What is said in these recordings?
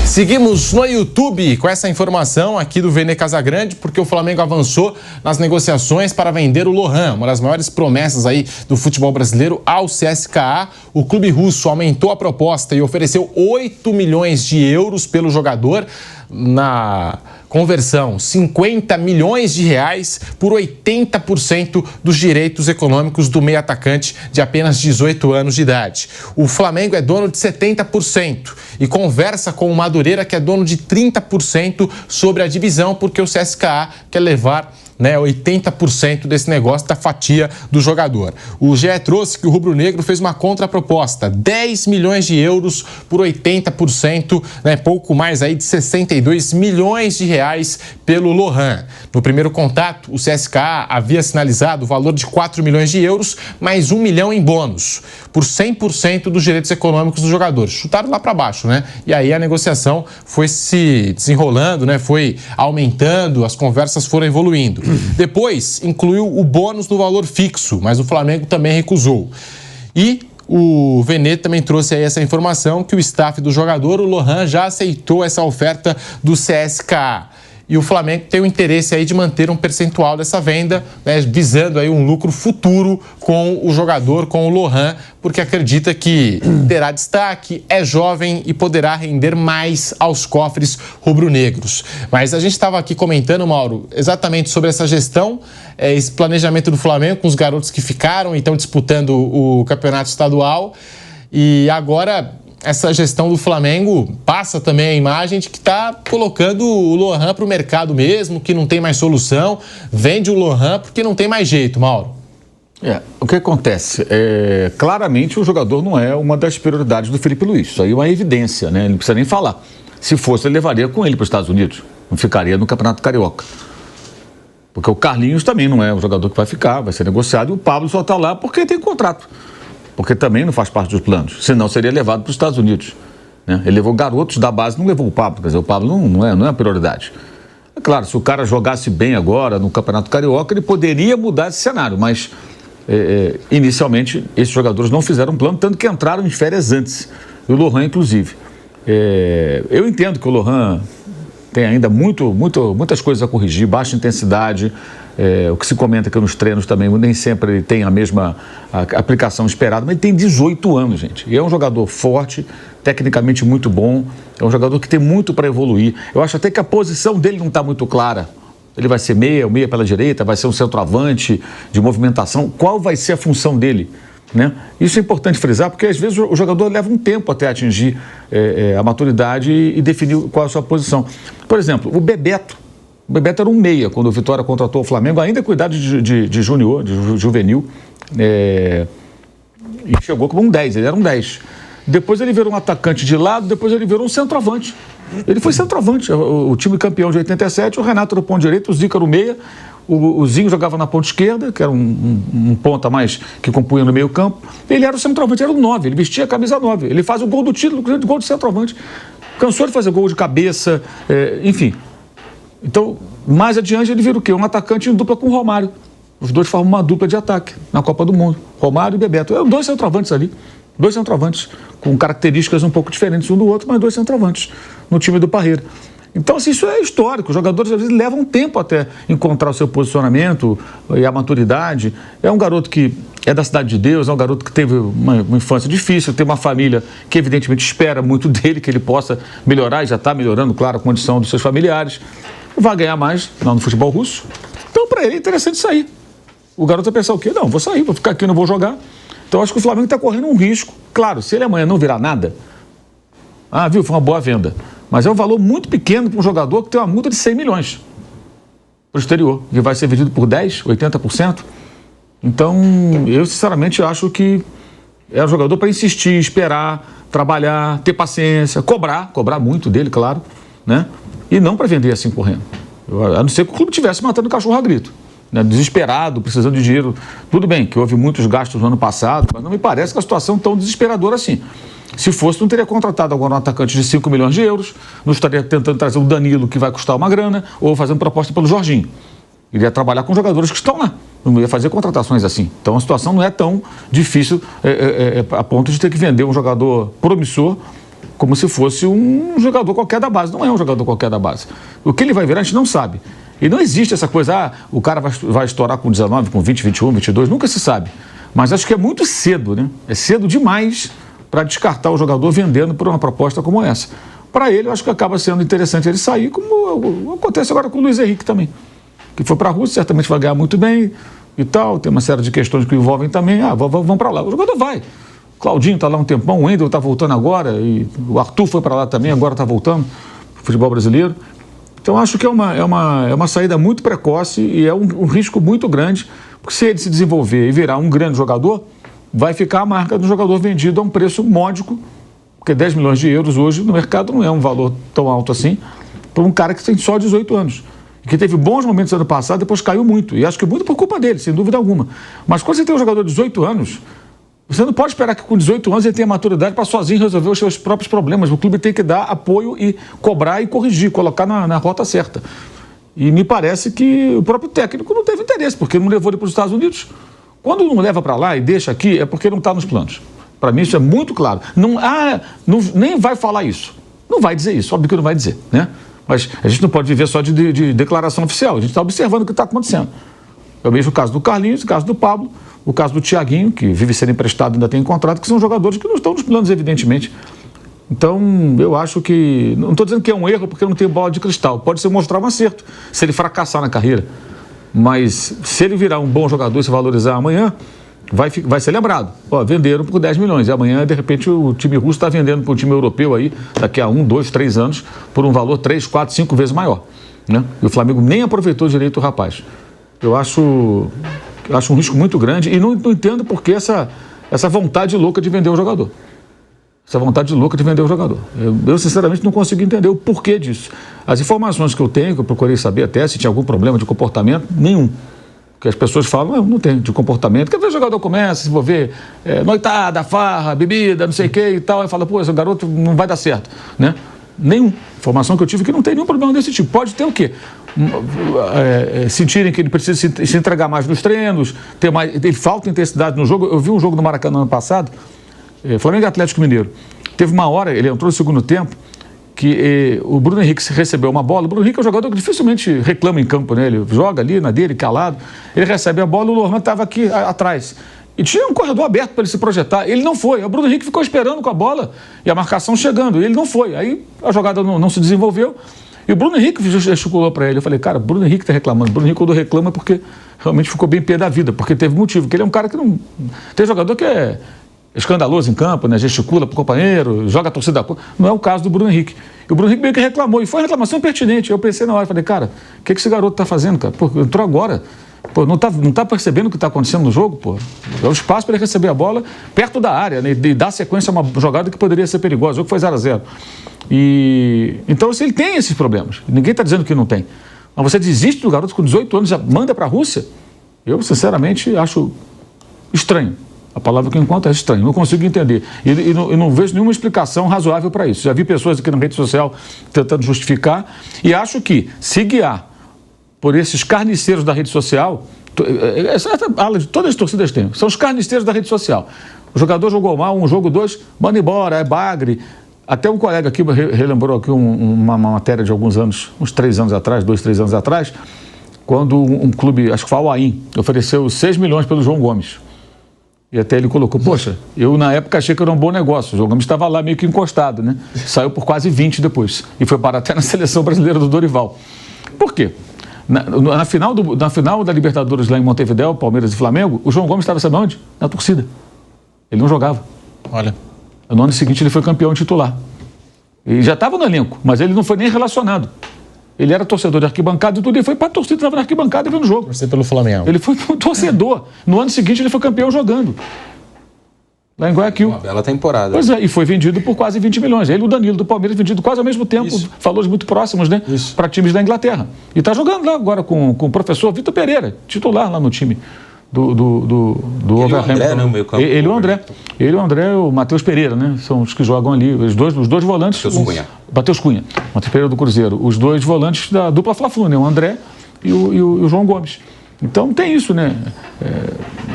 Seguimos no YouTube com essa informação aqui do Vene Casagrande, porque o Flamengo avançou nas negociações para vender o Lohan, uma das maiores promessas aí do futebol brasileiro, ao CSKA. O clube russo aumentou a proposta e ofereceu 8 milhões de euros pelo jogador. Na conversão, 50 milhões de reais por 80% dos direitos econômicos do meio atacante de apenas 18 anos de idade. O Flamengo é dono de 70% e conversa com o Madureira, que é dono de 30% sobre a divisão, porque o CSKA quer levar 80% desse negócio da fatia do jogador. O GE trouxe que o rubro-negro fez uma contraproposta, 10 milhões de euros por 80%, pouco mais aí de 62 milhões de reais pelo Lohan. No primeiro contato, o CSKA havia sinalizado o valor de 4 milhões de euros, mais 1 milhão em bônus, por 100% dos direitos econômicos dos jogadores. Chutaram lá para baixo, E aí a negociação foi se desenrolando, foi aumentando, as conversas foram evoluindo. Depois, incluiu o bônus no valor fixo, mas o Flamengo também recusou. E o Vene também trouxe aí essa informação que o staff do jogador, o Lohan, já aceitou essa oferta do CSKA. E o Flamengo tem o interesse aí de manter um percentual dessa venda, visando aí um lucro futuro com o jogador, com o Lohan, porque acredita que terá destaque, é jovem e poderá render mais aos cofres rubro-negros. Mas a gente estava aqui comentando, Mauro, exatamente sobre essa gestão, esse planejamento do Flamengo com os garotos que ficaram e estão disputando o campeonato estadual. E agora essa gestão do Flamengo passa também a imagem de que está colocando o Lohan para o mercado mesmo, que não tem mais solução, vende o Lohan porque não tem mais jeito, Mauro. O que acontece? Claramente o jogador não é uma das prioridades do Felipe Luiz, isso aí é uma evidência, Ele não precisa nem falar. Se fosse, ele levaria com ele para os Estados Unidos, não ficaria no Campeonato Carioca. Porque o Carlinhos também não é um jogador que vai ficar, vai ser negociado, e o Pablo só está lá porque tem contrato. Porque também não faz parte dos planos, senão seria levado para os Estados Unidos. Ele levou garotos da base, não levou o Pablo, quer dizer, o Pablo não é a prioridade. É claro, se o cara jogasse bem agora no Campeonato Carioca, ele poderia mudar esse cenário, mas inicialmente esses jogadores não fizeram um plano, tanto que entraram em férias antes, e o Lohan inclusive. Eu entendo que o Lohan tem ainda muitas coisas a corrigir, baixa intensidade. O que se comenta que nos treinos também nem sempre ele tem a mesma aplicação esperada, mas ele tem 18 anos, gente. E é um jogador forte, tecnicamente muito bom, é um jogador que tem muito para evoluir. Eu acho até que a posição dele não está muito clara. Ele vai ser meia, o meia pela direita, vai ser um centroavante de movimentação. Qual vai ser a função dele? Isso é importante frisar, porque às vezes o jogador leva um tempo até atingir a maturidade e definir qual é a sua posição. Por exemplo, o Bebeto era um meia quando o Vitória contratou o Flamengo, ainda com idade de júnior, de juvenil, e chegou como um 10, ele era um 10. Depois ele virou um atacante de lado, depois ele virou um centroavante. Ele foi centroavante, o time campeão de 87, o Renato era o ponto direito, o Zica era o meia, o Zinho jogava na ponta esquerda, que era um ponta mais que compunha no meio campo. Ele era o centroavante, era o 9, ele vestia a camisa 9. Ele faz o gol do título, gol de centroavante. Cansou de fazer gol de cabeça, enfim. Então, mais adiante ele vira o quê? Um atacante em dupla com o Romário. Os dois formam uma dupla de ataque na Copa do Mundo. Romário e Bebeto. Eram dois centroavantes ali. Dois centroavantes com características um pouco diferentes um do outro, mas dois centroavantes no time do Parreira. Então, assim, isso é histórico. Os jogadores, às vezes, levam tempo até encontrar o seu posicionamento e a maturidade. É um garoto que é da Cidade de Deus, é um garoto que teve uma infância difícil, tem uma família que, evidentemente, espera muito dele, que ele possa melhorar, e já está melhorando, claro, a condição dos seus familiares. Vai ganhar mais lá no futebol russo. Então, para ele, é interessante sair. O garoto vai pensar o quê? Não, vou sair, vou ficar aqui, não vou jogar. Então, acho que o Flamengo está correndo um risco. Claro, se ele amanhã não virar nada, foi uma boa venda. Mas é um valor muito pequeno para um jogador que tem uma multa de 100 milhões para o exterior, que vai ser vendido por 10%, 80%. Então, eu sinceramente acho que é um jogador para insistir, esperar, trabalhar, ter paciência, cobrar muito dele, claro, e não para vender assim correndo. A não ser que o clube estivesse matando o cachorro a grito, desesperado, precisando de dinheiro. Tudo bem que houve muitos gastos no ano passado, mas não me parece que a situação é tão desesperadora assim. Se fosse, não teria contratado agora um atacante de 5 milhões de euros, não estaria tentando trazer o Danilo, que vai custar uma grana, ou fazendo proposta pelo Jorginho. Iria trabalhar com jogadores que estão lá, não ia fazer contratações assim. Então a situação não é tão difícil a ponto de ter que vender um jogador promissor como se fosse um jogador qualquer da base. Não é um jogador qualquer da base. O que ele vai virar, a gente não sabe. E não existe essa coisa, o cara vai estourar com 19, com 20, 21, 22, nunca se sabe. Mas acho que é muito cedo, né? É cedo demais para descartar o jogador vendendo por uma proposta como essa. Para ele, eu acho que acaba sendo interessante ele sair, como acontece agora com o Luiz Henrique também, que foi para a Rússia, certamente vai ganhar muito bem e tal, tem uma série de questões que envolvem também, vão para lá. O jogador vai. Claudinho está lá um tempão, o Wendel está voltando agora, e o Arthur foi para lá também, agora está voltando para o futebol brasileiro. Então, acho que é uma saída muito precoce e é um risco muito grande, porque se ele se desenvolver e virar um grande jogador, vai ficar a marca do jogador vendido a um preço módico, porque 10 milhões de euros hoje no mercado não é um valor tão alto assim, para um cara que tem só 18 anos, que teve bons momentos ano passado, depois caiu muito, e acho que muito por culpa dele, sem dúvida alguma. Mas quando você tem um jogador de 18 anos, você não pode esperar que com 18 anos ele tenha maturidade para sozinho resolver os seus próprios problemas. O clube tem que dar apoio e cobrar e corrigir, colocar na rota certa. E me parece que o próprio técnico não teve interesse, porque não levou ele para os Estados Unidos. Quando não leva para lá e deixa aqui, é porque não está nos planos. Para mim isso é muito claro. Nem vai falar isso. Não vai dizer isso, óbvio que não vai dizer, né? Mas a gente não pode viver só de declaração oficial. A gente está observando o que está acontecendo. É o mesmo caso do Carlinhos, o caso do Pablo, o caso do Thiaguinho, que vive sendo emprestado e ainda tem contrato, que são jogadores que não estão nos planos, evidentemente. Então, eu acho que... Não estou dizendo que é um erro porque não tem bola de cristal. Pode ser mostrar um acerto, se ele fracassar na carreira. Mas, se ele virar um bom jogador e se valorizar amanhã, vai ser lembrado. Venderam por 10 milhões. E amanhã, de repente, o time russo está vendendo para o time europeu aí, daqui a 1, 2, 3 anos, por um valor 3, 4, 5 vezes maior, né? E o Flamengo nem aproveitou direito o rapaz. Eu acho um risco muito grande e não entendo por que essa vontade louca de vender o jogador. Essa vontade louca de vender o jogador. Eu, sinceramente, não consigo entender o porquê disso. As informações que eu tenho, que eu procurei saber até se tinha algum problema de comportamento, nenhum. Porque as pessoas falam, não tem de comportamento. Quer ver o jogador começa, se envolver noitada, farra, bebida, não sei o que e tal, e fala, pô, esse garoto não vai dar certo, né? Nenhum. Informação que eu tive que não tem nenhum problema desse tipo. Pode ter o quê? Sentirem que ele precisa se entregar mais nos treinos, ter mais, ele falta intensidade no jogo. Eu vi um jogo no Maracanã ano passado, Flamengo e Atlético Mineiro. Teve uma hora, ele entrou no segundo tempo, que o Bruno Henrique recebeu uma bola. O Bruno Henrique é um jogador que dificilmente reclama em campo, né? Ele joga ali na dele, calado. Ele recebe a bola, o Lohan estava aqui atrás. E tinha um corredor aberto para ele se projetar. Ele não foi. O Bruno Henrique ficou esperando com a bola e a marcação chegando. Ele não foi. Aí a jogada não se desenvolveu. E o Bruno Henrique gesticulou para ele. Eu falei, cara, o Bruno Henrique está reclamando. O Bruno Henrique, quando reclama, é porque realmente ficou bem pé da vida. Porque teve motivo. Porque ele é um cara que não... Tem jogador que é escandaloso em campo, né? Gesticula para o companheiro, joga a torcida... Não é o caso do Bruno Henrique. E o Bruno Henrique meio que reclamou. E foi uma reclamação pertinente. Eu pensei na hora, falei, cara, o que esse garoto está fazendo, cara? Pô, entrou agora. Pô, não tá percebendo o que está acontecendo no jogo, pô? É o espaço para ele receber a bola perto da área, né? E dar sequência a uma jogada que poderia ser perigosa. O jogo foi 0-0. Então, assim, ele tem esses problemas. Ninguém está dizendo que não tem. Mas você desiste do garoto com 18 anos, já manda para a Rússia? Eu, sinceramente, acho estranho. A palavra que eu encontro é estranho. Não consigo entender. E não vejo nenhuma explicação razoável para isso. Já vi pessoas aqui na rede social tentando justificar. E acho que, se guiar por esses carniceiros da rede social, essa ala de todas as torcidas têm, são os carniceiros da rede social. O jogador jogou mal, um jogo, dois, manda embora, é bagre. Até um colega aqui relembrou aqui uma matéria de alguns anos, uns 3 anos atrás, 2, 3 anos atrás, quando um clube, acho que foi o Al-Ain, ofereceu 6 milhões pelo João Gomes. E até ele colocou, poxa, eu na época achei que era um bom negócio, o João Gomes estava lá meio que encostado, né? Saiu por quase 20 depois, e foi parar até na seleção brasileira do Dorival. Por quê? Na final da Libertadores lá em Montevidéu, Palmeiras e Flamengo, o João Gomes estava, sabe onde? Na torcida. Ele não jogava. Olha. No ano seguinte ele foi campeão titular. Ele já estava no elenco, mas ele não foi nem relacionado. Ele era torcedor de arquibancada e tudo, ele foi para a torcida, estava na arquibancada e vendo o jogo. Torcer pelo Flamengo. Ele foi torcedor. No ano seguinte ele foi campeão jogando. Lá em Guayaquil. Uma bela temporada. Pois é, e foi vendido por quase 20 milhões. Ele e o Danilo do Palmeiras vendido quase ao mesmo tempo, valores muito próximos, né? Para times da Inglaterra. E está jogando lá agora com o professor Vitor Pereira, titular lá no time do Wolverhampton. Ele e o André. Ele e o André, o Matheus Pereira, né? São os que jogam ali. Os dois volantes. Matheus Cunha. Matheus Pereira do Cruzeiro. Os dois volantes da dupla Fla-Flu, né? O André e o João Gomes. Então tem isso, né?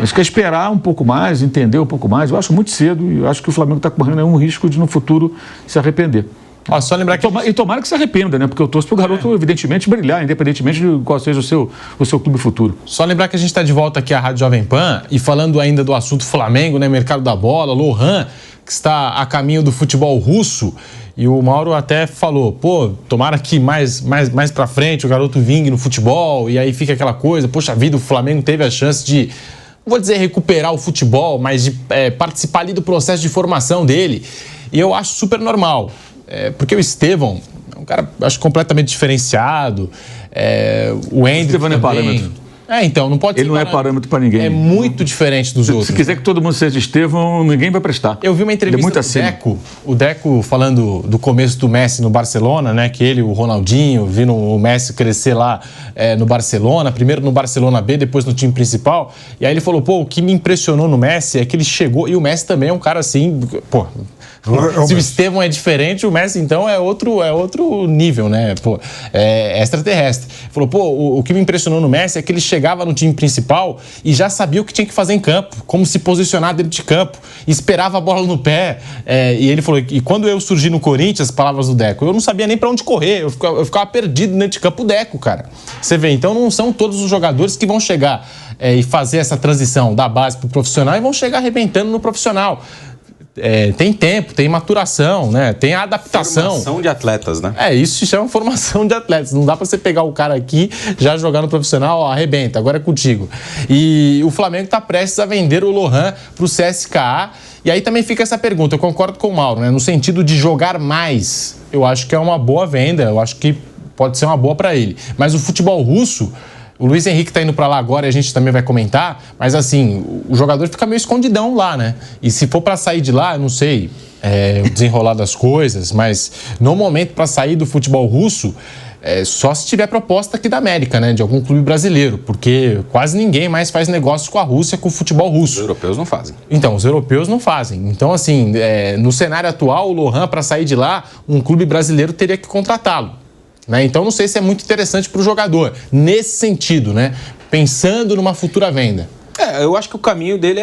Acho que é esperar um pouco mais, entender um pouu mais. Eu acho muito cedo e eu acho que o Flamengo está correndo nenhum risco de no futuro se arrepender. Só lembrar que... E tomara que se arrependa, né? Porque eu torço para o garoto, evidentemente, brilhar, independentemente de qual seja o seu clube futuro. Só lembrar que a gente está de volta aqui à Rádio Jovem Pan e falando ainda do assunto Flamengo, né? Mercado da bola, Lohan, que está a caminho do futebol russo. E o Mauro até falou, tomara que mais para frente o garoto vingue no futebol. E aí fica aquela coisa, poxa vida, o Flamengo teve a chance de, não vou dizer recuperar o futebol, mas de participar ali do processo de formação dele. E eu acho super normal. Porque o Estevão é um cara, acho, completamente diferenciado. O Hendrick Estevão não é parâmetro. Então, não pode ser. Ele não é parâmetro para ninguém. É muito diferente dos outros. Se quiser que todo mundo seja Estevão, ninguém vai prestar. Eu vi uma entrevista do Deco falando do começo do Messi no Barcelona, né? Que ele, o Ronaldinho, vindo o Messi crescer lá no Barcelona, primeiro no Barcelona B, depois no time principal. E aí ele falou, o que me impressionou no Messi é que ele chegou, e o Messi também é um cara assim, se o Estevão é diferente, o Messi, então, é outro nível, né? É extraterrestre. Falou, o que me impressionou no Messi é que ele chegava no time principal e já sabia o que tinha que fazer em campo, como se posicionar dentro de campo, esperava a bola no pé. E ele falou, e quando eu surgi no Corinthians, palavras do Deco, eu não sabia nem pra onde correr, eu ficava perdido dentro de campo. O Deco, cara. Você vê, então não são todos os jogadores que vão chegar e fazer essa transição da base pro profissional e vão chegar arrebentando no profissional. Tem tempo, tem maturação, né? Tem adaptação. Formação de atletas, né? Isso se chama formação de atletas. Não dá pra você pegar o cara aqui, já jogar no profissional, arrebenta, agora é contigo. E o Flamengo tá prestes a vender o Lohan pro CSKA. E aí também fica essa pergunta, eu concordo com o Mauro, né? No sentido de jogar mais, eu acho que é uma boa venda, eu acho que pode ser uma boa pra ele. Mas o futebol russo... O Luiz Henrique tá indo pra lá agora e a gente também vai comentar, mas assim, o jogador fica meio escondidão lá, né? E se for pra sair de lá, eu não sei o desenrolar das coisas, mas no momento pra sair do futebol russo, só se tiver proposta aqui da América, né? De algum clube brasileiro, porque quase ninguém mais faz negócio com a Rússia, com o futebol russo. Os europeus não fazem. Então, os europeus não fazem. Então, assim, no cenário atual, o Lohan, pra sair de lá, um clube brasileiro teria que contratá-lo. Né? Então, não sei se é muito interessante para o jogador, nesse sentido, né? Pensando numa futura venda. Eu acho que o caminho dele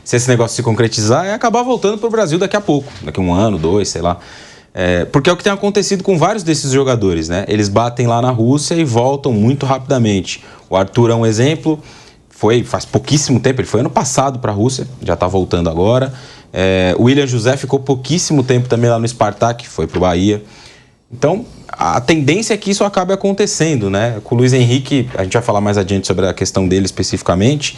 se esse negócio se concretizar, é acabar voltando para o Brasil daqui a pouco, daqui a 1 ano, 2, sei lá. Porque é o que tem acontecido com vários desses jogadores, né? Eles batem lá na Rússia e voltam muito rapidamente. O Arthur é um exemplo, faz pouquíssimo tempo, ele foi ano passado para a Rússia, já está voltando agora. O William José ficou pouquíssimo tempo também lá no Spartak, foi para o Bahia. Então, a tendência é que isso acabe acontecendo, né? Com o Luiz Henrique, a gente vai falar mais adiante sobre a questão dele especificamente,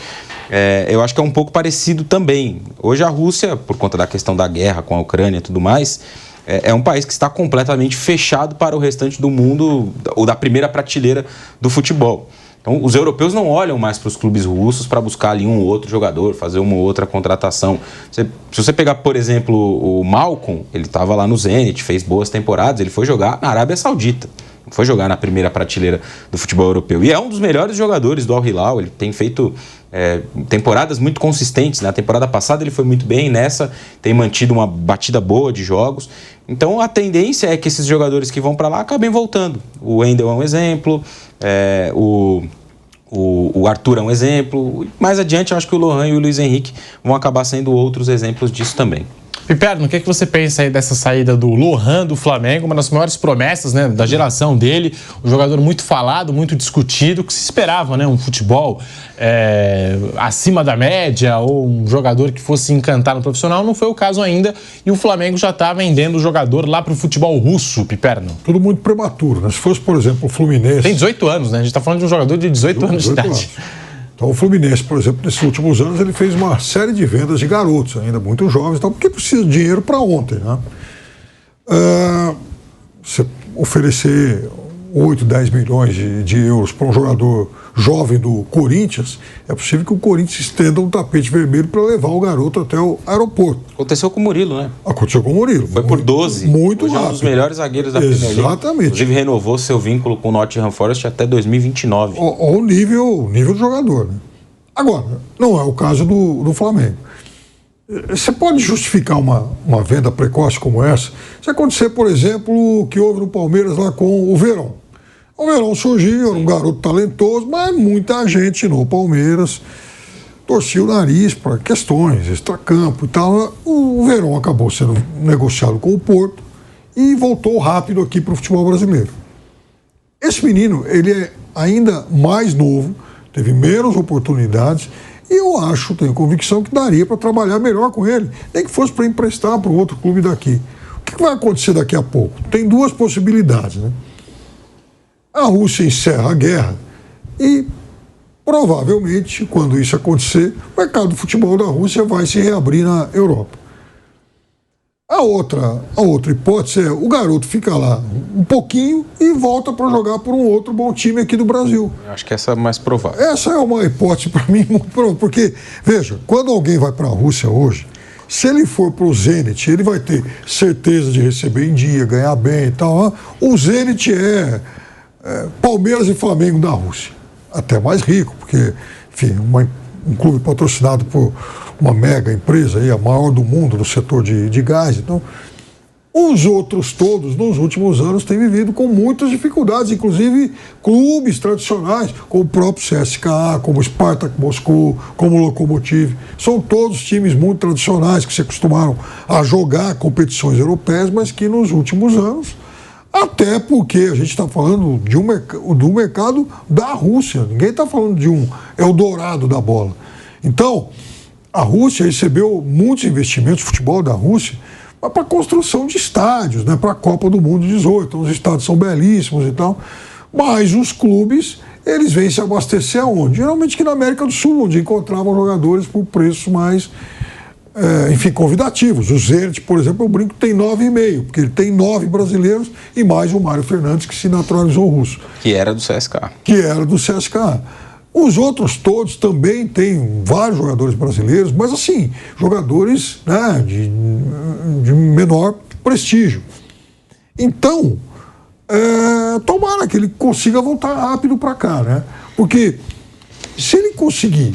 eu acho que é um pouco parecido também. Hoje a Rússia, por conta da questão da guerra com a Ucrânia e tudo mais, é um país que está completamente fechado para o restante do mundo, ou da primeira prateleira do futebol. Então, os europeus não olham mais para os clubes russos para buscar ali um ou outro jogador, fazer uma ou outra contratação. Se você pegar, por exemplo, o Malcom, ele estava lá no Zenit, fez boas temporadas, ele foi jogar na Arábia Saudita, foi jogar na primeira prateleira do futebol europeu. E é um dos melhores jogadores do Al Hilal, ele tem feito temporadas muito consistentes. Na temporada passada ele foi muito bem, nessa tem mantido uma batida boa de jogos. Então a tendência é que esses jogadores que vão para lá acabem voltando. O Wendel é um exemplo, o Arthur é um exemplo. Mais adiante eu acho que o Lohan e o Luiz Henrique vão acabar sendo outros exemplos disso também. Piperno, o que você pensa aí dessa saída do Lohan do Flamengo, uma das maiores promessas, né, da geração dele, um jogador muito falado, muito discutido, que se esperava, né, um futebol acima da média ou um jogador que fosse encantar no profissional, não foi o caso ainda, e o Flamengo já está vendendo o jogador lá para o futebol russo, Piperno. Tudo muito prematuro, né? Se fosse, por exemplo, o Fluminense... Tem 18 anos, né? A gente está falando de um jogador de 18 anos de idade. Então o Fluminense, por exemplo, nesses últimos anos, ele fez uma série de vendas de garotos, ainda muito jovens, porque precisa de dinheiro para ontem, né? Você oferecer 8, 10 milhões de euros para um jogador jovem do Corinthians, é possível que o Corinthians estenda um tapete vermelho para levar o garoto até o aeroporto. Aconteceu com o Murilo, né? Aconteceu com o Murilo. Foi por 12. Muito hoje rápido. É um dos melhores zagueiros da Premier League. Exatamente. Inclusive renovou seu vínculo com o Nottingham Forest até 2029. Olha o nível do jogador, né? Agora, não é o caso do Flamengo. Você pode justificar uma venda precoce como essa se acontecer, por exemplo, o que houve no Palmeiras lá com o Verón. O Verón surgiu, era um garoto talentoso, mas muita gente no Palmeiras torcia o nariz para questões, extracampo e tal. O Verón acabou sendo negociado com o Porto e voltou rápido aqui para o futebol brasileiro. Esse menino, ele é ainda mais novo, teve menos oportunidades e eu acho, tenho convicção que daria para trabalhar melhor com ele, nem que fosse para emprestar para um outro clube daqui. O que vai acontecer daqui a pouco? Tem duas possibilidades, né? A Rússia encerra a guerra e, provavelmente, quando isso acontecer, o mercado do futebol da Rússia vai se reabrir na Europa. A outra hipótese é o garoto fica lá um pouquinho e volta para jogar por um outro bom time aqui do Brasil. Eu acho que essa é mais provável. Essa é uma hipótese para mim muito provável, porque, veja, quando alguém vai para a Rússia hoje, se ele for para o Zenit, ele vai ter certeza de receber em dia, ganhar bem e tal. O Zenit é Palmeiras e Flamengo da Rússia. Até mais rico, porque, enfim, um clube patrocinado por uma mega empresa, aí, a maior do mundo no setor de gás. Então, os outros todos, nos últimos anos, têm vivido com muitas dificuldades, inclusive clubes tradicionais, como o próprio CSKA, como o Spartak Moscou, como o Lokomotiv. São todos times muito tradicionais que se acostumaram a jogar competições europeias, mas que nos últimos anos, até porque a gente está falando do mercado da Rússia, ninguém está falando de um Eldorado da bola. Então, a Rússia recebeu muitos investimentos, futebol da Rússia, para a construção de estádios, né, para a Copa do Mundo 18. Então, os estádios são belíssimos e tal. Mas os clubes, eles vêm se abastecer aonde? Geralmente aqui na América do Sul, onde encontravam jogadores por preços mais, convidativos. O Zenit, por exemplo, eu brinco, tem 9,5, porque ele tem 9 brasileiros e mais o Mário Fernandes, que se naturalizou russo. Que era do CSKA. Os outros todos também têm vários jogadores brasileiros, mas assim, jogadores, né, de menor prestígio. Então, tomara que ele consiga voltar rápido para cá, né? Porque se ele conseguir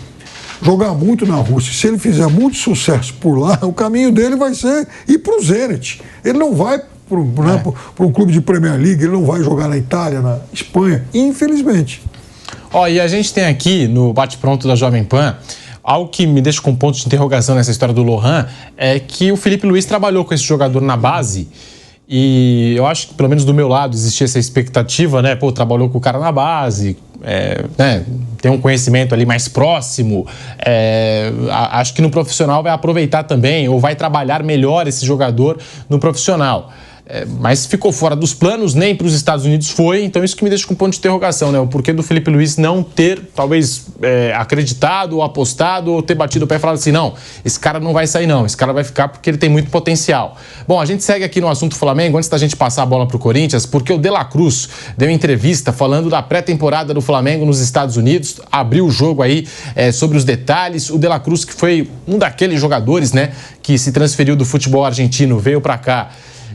jogar muito na Rússia, se ele fizer muito sucesso por lá, o caminho dele vai ser ir para o Zenit. Ele não vai para um clube de Premier League, ele não vai jogar na Itália, na Espanha, infelizmente. E a gente tem aqui no Bate-Pronto da Jovem Pan, algo que me deixa com ponto de interrogação nessa história do Lohan, é que o Felipe Luiz trabalhou com esse jogador na base e eu acho que, pelo menos do meu lado, existia essa expectativa, né? Trabalhou com o cara na base, tem um conhecimento ali mais próximo, acho que no profissional vai aproveitar também, ou vai trabalhar melhor esse jogador no profissional. Mas ficou fora dos planos, nem para os Estados Unidos foi, então isso que me deixa com ponto de interrogação, né? O porquê do Felipe Luiz não ter, talvez, acreditado ou apostado ou ter batido o pé e falado assim, não, esse cara não vai sair não, esse cara vai ficar porque ele tem muito potencial. Bom, a gente segue aqui no assunto Flamengo, antes da gente passar a bola para o Corinthians, porque o De La Cruz deu entrevista falando da pré-temporada do Flamengo nos Estados Unidos, abriu o jogo aí sobre os detalhes. O De La Cruz, que foi um daqueles jogadores, né, que se transferiu do futebol argentino, veio para cá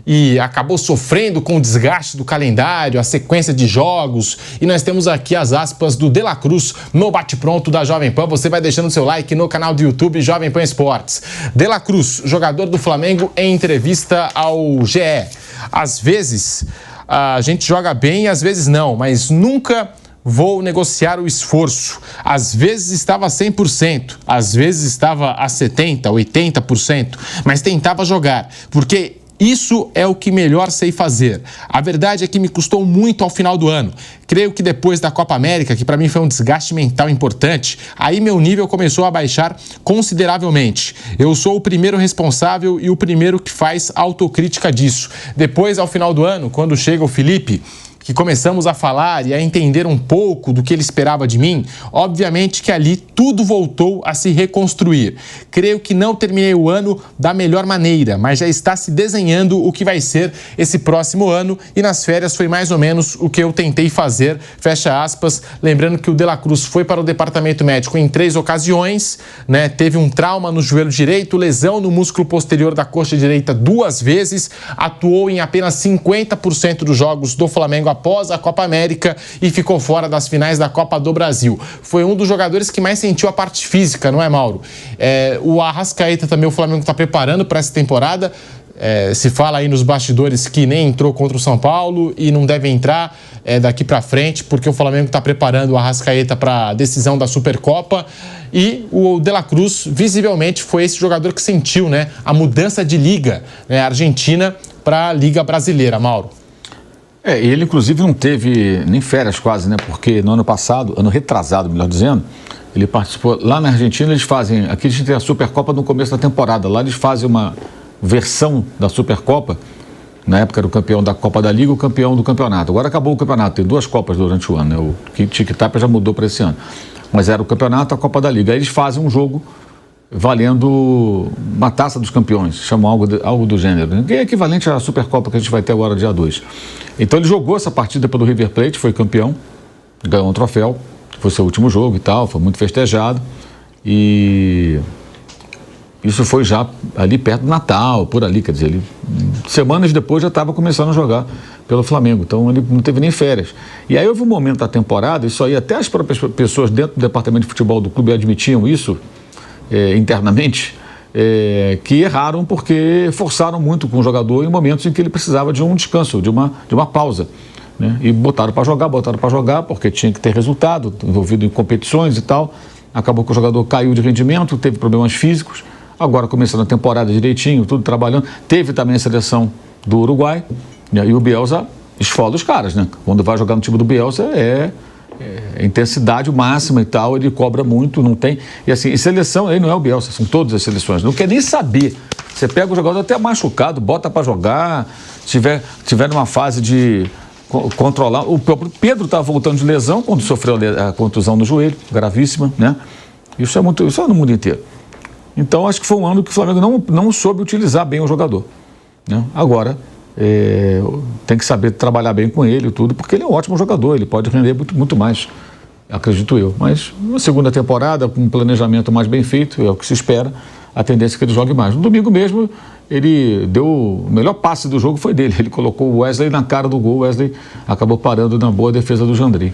e acabou sofrendo com o desgaste do calendário, a sequência de jogos. E nós temos aqui as aspas do De La Cruz no Bate-Pronto da Jovem Pan. Você vai deixando seu like no canal do YouTube Jovem Pan Esportes. De La Cruz, jogador do Flamengo, em entrevista ao GE. Às vezes a gente joga bem e às vezes não, mas nunca vou negociar o esforço. Às vezes estava a 100%, às vezes estava a 70%, 80%, mas tentava jogar, porque isso é o que melhor sei fazer. A verdade é que me custou muito ao final do ano. Creio que depois da Copa América, que para mim foi um desgaste mental importante, aí meu nível começou a baixar consideravelmente. Eu sou o primeiro responsável e o primeiro que faz autocrítica disso. Depois, ao final do ano, quando chega o Felipe, que começamos a falar e a entender um pouco do que ele esperava de mim, obviamente que ali tudo voltou a se reconstruir. Creio que não terminei o ano da melhor maneira, mas já está se desenhando o que vai ser esse próximo ano e nas férias foi mais ou menos o que eu tentei fazer, fecha aspas. Lembrando que o De La Cruz foi para o departamento médico em 3 ocasiões, né? Teve um trauma no joelho direito, lesão no músculo posterior da coxa direita 2 vezes, atuou em apenas 50% dos jogos do Flamengo após a Copa América e ficou fora das finais da Copa do Brasil. Foi um dos jogadores que mais sentiu a parte física, não é, Mauro? O Arrascaeta também o Flamengo está preparando para essa temporada. Se fala aí nos bastidores que nem entrou contra o São Paulo e não deve entrar daqui para frente, porque o Flamengo está preparando o Arrascaeta para a decisão da Supercopa. E o De La Cruz, visivelmente, foi esse jogador que sentiu, né, a mudança de liga, né, Argentina para a Liga Brasileira, Mauro. Ele inclusive não teve nem férias quase, né? Porque no ano passado, ano retrasado, melhor dizendo, ele participou lá na Argentina. Eles fazem, aqui a gente tem a Supercopa no começo da temporada, lá eles fazem uma versão da Supercopa. Na época era o campeão da Copa da Liga, o campeão do campeonato. Agora acabou o campeonato, tem 2 Copas durante o ano, né? O Tic-Tac já mudou para esse ano. Mas era o campeonato, a Copa da Liga. Aí eles fazem um jogo valendo uma taça dos campeões, chamam algo do gênero, que é equivalente à Supercopa que a gente vai ter agora dia 2. Então ele jogou essa partida pelo River Plate, foi campeão, ganhou um troféu, foi seu último jogo e tal, foi muito festejado, e isso foi já ali perto do Natal, por ali, quer dizer, ele, semanas depois já estava começando a jogar pelo Flamengo, então ele não teve nem férias. E aí houve um momento da temporada, isso aí até as próprias pessoas dentro do departamento de futebol do clube admitiam isso, internamente, que erraram porque forçaram muito com o jogador em momentos em que ele precisava de um descanso, de uma pausa, né? E botaram para jogar porque tinha que ter resultado, envolvido em competições e tal. Acabou que o jogador caiu de rendimento, teve problemas físicos. Agora começando a temporada direitinho, tudo trabalhando. Teve também a seleção do Uruguai, né? E o Bielsa esfola os caras, né? Quando vai jogar no time do Bielsa intensidade máxima e tal, ele cobra muito, não tem. E assim, seleção, aí não é o Bielsa, são todas as seleções. Não quer nem saber. Você pega o jogador até machucado, bota para jogar, tiver numa fase de controlar. O próprio Pedro estava voltando de lesão quando sofreu a contusão no joelho, gravíssima, né? Isso é no mundo inteiro. Então, acho que foi um ano que o Flamengo não soube utilizar bem o jogador, né? Agora, tem que saber trabalhar bem com ele e tudo, porque ele é um ótimo jogador, ele pode render muito, muito mais, acredito eu. Mas na segunda temporada, com um planejamento mais bem feito, é o que se espera, a tendência é que ele jogue mais. No domingo mesmo, ele deu o melhor passe do jogo, foi dele. Ele colocou o Wesley na cara do gol, o Wesley acabou parando na boa defesa do Jandrei.